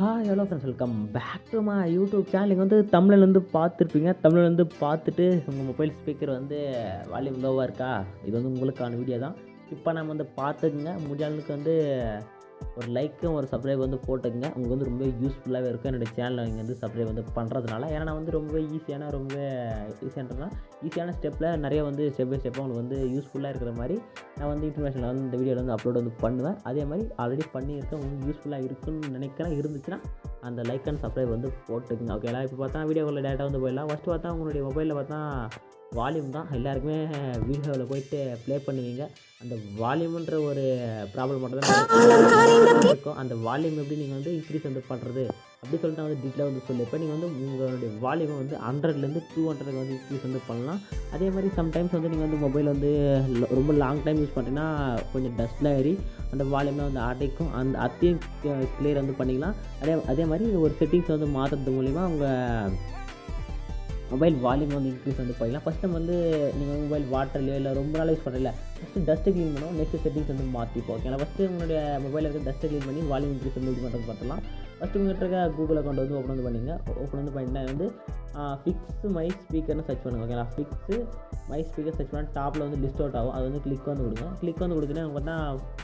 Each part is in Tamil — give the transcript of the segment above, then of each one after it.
Hi hello friends, welcome back to my YouTube channel. நீங்கள் வந்து தமிழில் வந்து பார்த்துருப்பீங்க. தமிழில் வந்து பார்த்துட்டு உங்கள் மொபைல் ஸ்பீக்கர் வந்து வால்யூம் லோவாக இருக்கா, இது வந்து உங்களுக்கான வீடியோ தான். இப்போ நம்ம வந்து பார்த்துக்குங்க. முடிஞ்ச வந்து ஒரு லைக்கும் ஒரு சப்ஸ்கிரைப் வந்து போட்டுக்குங்க. உங்களுக்கு வந்து ரொம்ப யூஸ்ஃபுல்லாகவே இருக்கும் என்னோடய சேனலில் நீங்கள் வந்து சப்ஸ்கிரைப் வந்து பண்ணுறதுனால. ஏன்னா நான் வந்து ரொம்ப ஈஸியான ஸ்டெப்பில் நிறைய வந்து ஸ்டெப் பை ஸ்டெப்பாக உங்களுக்கு வந்து யூஸ்ஃபுல்லாக இருக்கிற மாதிரி நான் வந்து இன்ஃபர்மேஷன் வந்து இந்த வீடியோவில் வந்து அப்லோட் வந்து பண்ணுவேன். அதே மாதிரி ஆல்ரெடி பண்ணியிருக்கேன், உங்களுக்கு யூஸ்ஃபுல்லாக இருக்குன்னு நினைக்கிறேன். இருந்துச்சுன்னா அந்த லைக் அண்ட் சப்ஸ்கிரைப் வந்து போட்டுக்குங்க. ஓகேங்களா? இப்போ பார்த்தா வீடியோக்குள்ள டேட்டா வந்து போயிடலாம். ஃபஸ்ட்டு பார்த்தா உங்களுடைய மொபைலில் பார்த்தா வால்யூம் தான் எல்லாருக்குமே வீடியோவில் போயிட்டு ப்ளே பண்ணுவீங்க. அந்த வால்யூம்ன்ற ஒரு ப்ராப்ளம் மட்டும் தான் இருக்கும். அந்த வால்யூம் எப்படி நீங்கள் வந்து இன்க்ரீஸ் வந்து பண்ணுறது அப்படி சொல்லிட்டு நான் வந்து டீட்டெயிலாக வந்து சொல்லியிருப்பேன். நீங்கள் வந்து உங்களுடைய வால்யூமை வந்து 100லேருந்து 200 வந்து இன்க்ரீஸ் வந்து பண்ணலாம். அதே மாதிரி சம்டைம்ஸ் வந்து நீங்கள் வந்து மொபைல் வந்து ரொம்ப லாங் டைம் யூஸ் பண்ணிட்டீங்கன்னா கொஞ்சம் டஸ்ட்டில் ஏறி அந்த வால்யூம்லாம் வந்து அடைக்கும். அந்த அத்தையும் கிளியர் வந்து பண்ணிக்கலாம். அதே மாதிரி ஒரு செட்டிங்ஸ் வந்து மாற்றுறது மூலிமா உங்கள் மொபைல் வால்யூம் வந்து இன்க்ரீஸ் வந்து பண்ணிக்கலாம். ஃபஸ்ட் நம்ம வந்து நீங்கள் மொபைல் வாட்டர்லையோ இல்லை ரொம்ப நாள் யூஸ் பண்ணல, ஃபஸ்ட்டு டஸ்ட்டு க்ளீன் பண்ணுவோம். நெக்ஸ்ட்டு செட்டிங்ஸ் வந்து மாற்றிப்போம். ஓகேங்களா? ஃபஸ்ட்டு உங்களுடைய மொபைலில் இருக்க டஸ்ட்டை க்ளீன் பண்ணி வால்யூம் இன்க்ரீஸ் வந்து இது பண்ணுறது பார்த்துலாம். ஃபஸ்ட்டு உங்கள்கிட்ட இருக்க கூகுள் அக்கௌண்ட் வந்து ஓப்பன் வந்து பண்ணிங்க. ஓப்பன் வந்து பண்ணிட்டா வந்து ஃபிக்ஸ் மை ஸ்பீக்கர்னு சர்ச் பண்ணுங்கள். ஓகேங்களா? ஃபிக்ஸு மை ஸ்பீக்கர் சர்ச் பண்ணால் டாப்பில் வந்து லிஸ்ட் அவுட் ஆகும். அது வந்து கிளிக் வந்து கொடுங்க. கிளிக் வந்து கொடுத்தீங்கன்னா பார்த்தா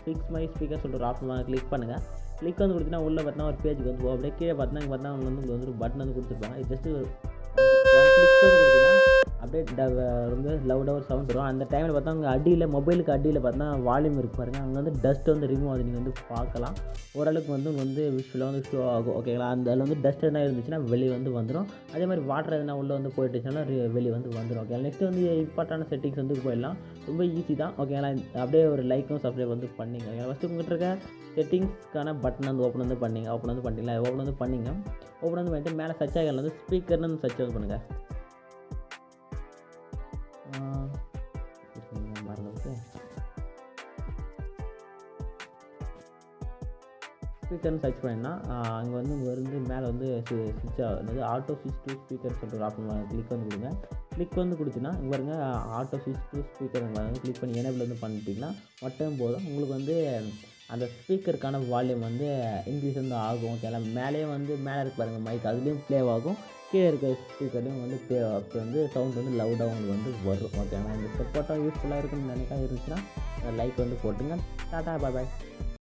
ஃபிக்ஸ் மை ஸ்பீக்கர் சொல்லிட்டு ஒரு ஆப்ஷன் கிளிக் பண்ணுங்கள். கிளிக் வந்து கொடுத்தீங்கன்னா உள்ளே பார்த்தா ஒரு பேஜுக்கு வந்து அப்படியே கீழே பார்த்தா உங்களுக்கு வந்து ஒரு பட்டன் வந்து கொடுத்துருப்பாங்க. இது ஜஸ்ட்டு கிளிக் வந்து கொடுத்தீங்கன்னா அப்படியே ரொம்ப லவுடாக ஒரு சவுண்ட் வரும். அந்த டைமில் பார்த்தா உங்கள் அடியில் மொபைலுக்கு அடியில் பார்த்தா வால்யூம் இருக்கு பாருங்கள். அங்கே வந்து டஸ்ட் வந்து ரிமூவ் ஆகுது. நீங்கள் வந்து பார்க்கலாம். ஓரளவுக்கு வந்து விஷுவலாக வந்து ஷோ ஆகும். ஓகேங்களா? அந்த அதில் வந்து டஸ்ட் எதுனா இருந்துச்சுன்னா வெளியே வந்து வந்துடும். அதே மாதிரி வாட்டர் எதுனா உள்ளே வந்து போயிட்டுச்சுன்னா வெளியே வந்து வந்துடும். ஓகே, நெக்ஸ்ட்டு வந்து இம்பார்ட்டான செட்டிங்ஸ் வந்து போயிடலாம். ரொம்ப ஈஸி தான். ஓகேங்களா? அப்படியே ஒரு லைக்கும் சப்ஸ்கிரைப் வந்து பண்ணிங்க. ஓகே, ஃபஸ்ட்டு உங்கள்கிட்ட இருக்க செட்டிங்ஸ்க்கான பட்டன் வந்து ஓப்பன் வந்து பண்ணிங்க. ஓப்பன் வந்து பண்ணிட்டு மேலே சர்ச் ஆகல வந்து ஸ்பீக்கர்னு சர்ச் வந்து பண்ணுங்கள். ஸ்பீக்கர்னு சர்ச் பண்ணினா அங்கே வந்து மேலே வந்து ஸ்விட்ச் ஆகுது. ஆட்டோ ஸ்விட்ச் டு ஸ்பீக்கர் சொல்லிட்டு ஒரு ஆப்ஷன் கிளிக் வந்து கொடுங்க. கிளிக் வந்து கொடுத்தீங்கன்னா இங்கே பாருங்க, ஆட்டோ ஸ்விட்ச் டு ஸ்பீக்கர் வந்து கிளிக் பண்ணி எனேபிள் வந்து பண்ணிட்டீங்கன்னா மட்டும் போதும். உங்களுக்கு வந்து அந்த ஸ்பீக்கருக்கான வால்யூம் வந்து இன்க்ரீஸ் வந்து ஆகும். ஓகேங்களா? மேலேயே வந்து மேலே இருக்கு பாருங்கள் மைக், அதுலேயும் ப்ளே ஆகும். கீழே இருக்க ஸ்பீக்கர்லேயும் வந்து அப்போ வந்து சவுண்ட் வந்து லவுடாக உங்களுக்கு வந்து வரும். ஓகேங்களா? இந்த சப்போர்ட்டாக யூஸ்ஃபுல்லாக இருக்குன்னு இருந்துச்சுன்னா லைக் வந்து போட்டுங்க. டாடா, பாய் பாய்.